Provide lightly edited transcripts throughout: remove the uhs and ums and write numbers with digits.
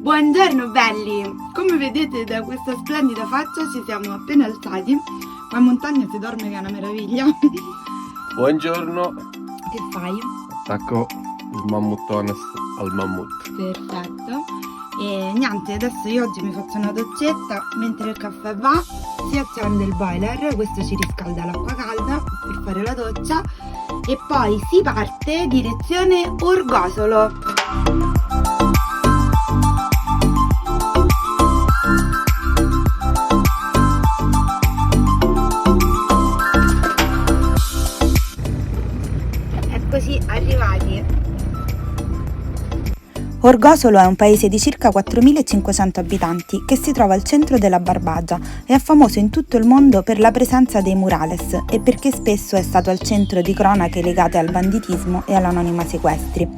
Buongiorno belli! Come vedete da questa splendida faccia ci siamo appena alzati. Qua in montagna si dorme che è una meraviglia. Buongiorno. Che fai? Attacco il mammutones al mammut. Perfetto. E niente, adesso io oggi mi faccio una doccetta. Mentre il caffè va si accende il boiler. Questo ci riscalda l'acqua calda per fare la doccia. E poi si parte direzione Orgosolo. Eccoci arrivati. Orgosolo è un paese di circa 4.500 abitanti che si trova al centro della Barbagia e è famoso in tutto il mondo per la presenza dei murales e perché spesso è stato al centro di cronache legate al banditismo e all'anonima sequestri.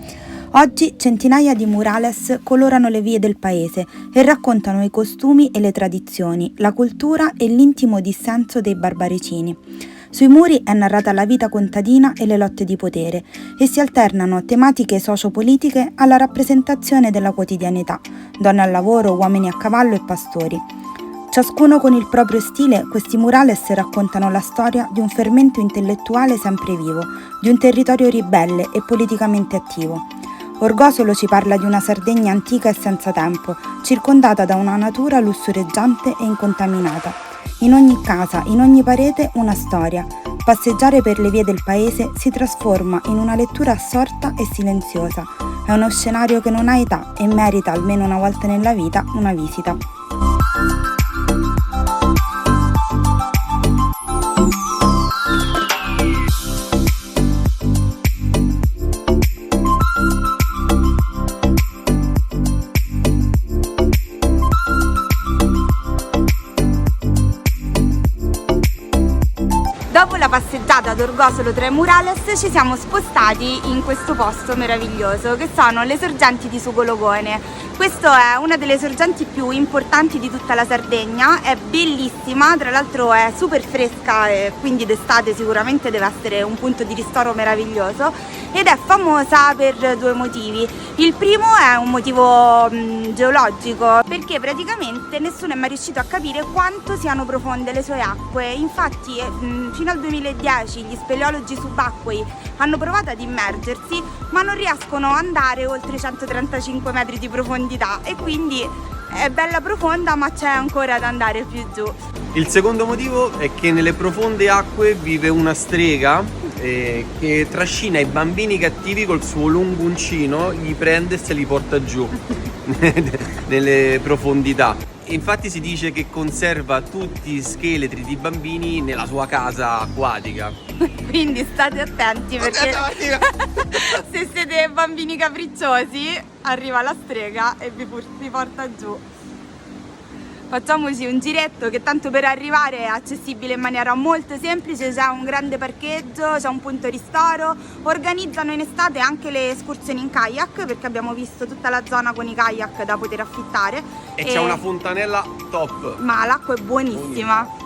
Oggi centinaia di murales colorano le vie del paese e raccontano i costumi e le tradizioni, la cultura e l'intimo dissenso dei barbarecini. Sui muri è narrata la vita contadina e le lotte di potere e si alternano tematiche sociopolitiche alla rappresentazione della quotidianità, donne al lavoro, uomini a cavallo e pastori. Ciascuno con il proprio stile, questi murales raccontano la storia di un fermento intellettuale sempre vivo, di un territorio ribelle e politicamente attivo. Orgosolo ci parla di una Sardegna antica e senza tempo, circondata da una natura lussureggiante e incontaminata. In ogni casa, in ogni parete, una storia. Passeggiare per le vie del paese si trasforma in una lettura assorta e silenziosa. È uno scenario che non ha età e merita almeno una volta nella vita una visita. Dopo la passeggiata ad Orgosolo tra i murales ci siamo spostati in questo posto meraviglioso che sono le sorgenti di Sugologone. Questa è una delle sorgenti più importanti di tutta la Sardegna, è bellissima, tra l'altro è super fresca e quindi d'estate sicuramente deve essere un punto di ristoro meraviglioso ed è famosa per due motivi. Il primo è un motivo geologico, perché praticamente nessuno è mai riuscito a capire quanto siano profonde le sue acque. Infatti fino al 2010 gli speleologi subacquei hanno provato ad immergersi ma non riescono ad andare oltre i 135 metri di profondità e quindi è bella profonda ma c'è ancora da andare più giù. Il secondo motivo è che nelle profonde acque vive una strega che trascina i bambini cattivi col suo lungo uncino, li prende e se li porta giù nelle profondità. Infatti si dice che conserva tutti gli scheletri di bambini nella sua casa acquatica. Quindi state attenti perché se siete bambini capricciosi arriva la strega e vi porta giù. Facciamoci un giretto che tanto per arrivare è accessibile in maniera molto semplice, c'è un grande parcheggio, c'è un punto ristoro, organizzano in estate anche le escursioni in kayak perché abbiamo visto tutta la zona con i kayak da poter affittare. E c'è una fontanella top. Ma l'acqua è buonissima.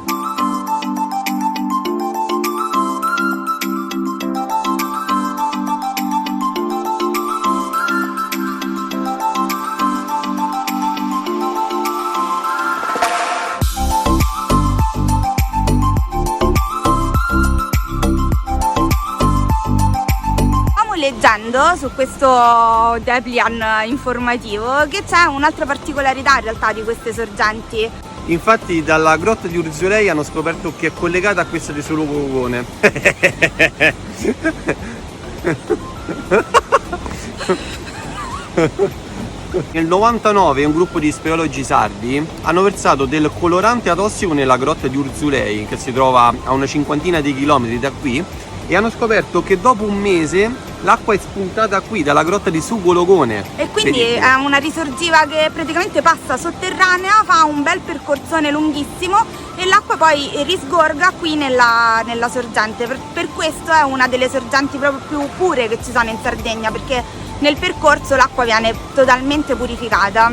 Leggendo su questo Deplian informativo che c'è un'altra particolarità in realtà di queste sorgenti. Infatti dalla grotta di Urzulei hanno scoperto che è collegata a questa di Sugologone. Nel 99 un gruppo di speleologi sardi hanno versato del colorante atossico nella grotta di Urzulei, che si trova a una cinquantina di chilometri da qui, e hanno scoperto che dopo un mese l'acqua è spuntata qui dalla grotta di Sugologone. E quindi è una risorgiva che praticamente passa sotterranea, fa un bel percorsone lunghissimo e l'acqua poi risgorga qui nella sorgente. Per questo è una delle sorgenti proprio più pure che ci sono in Sardegna, perché nel percorso l'acqua viene totalmente purificata.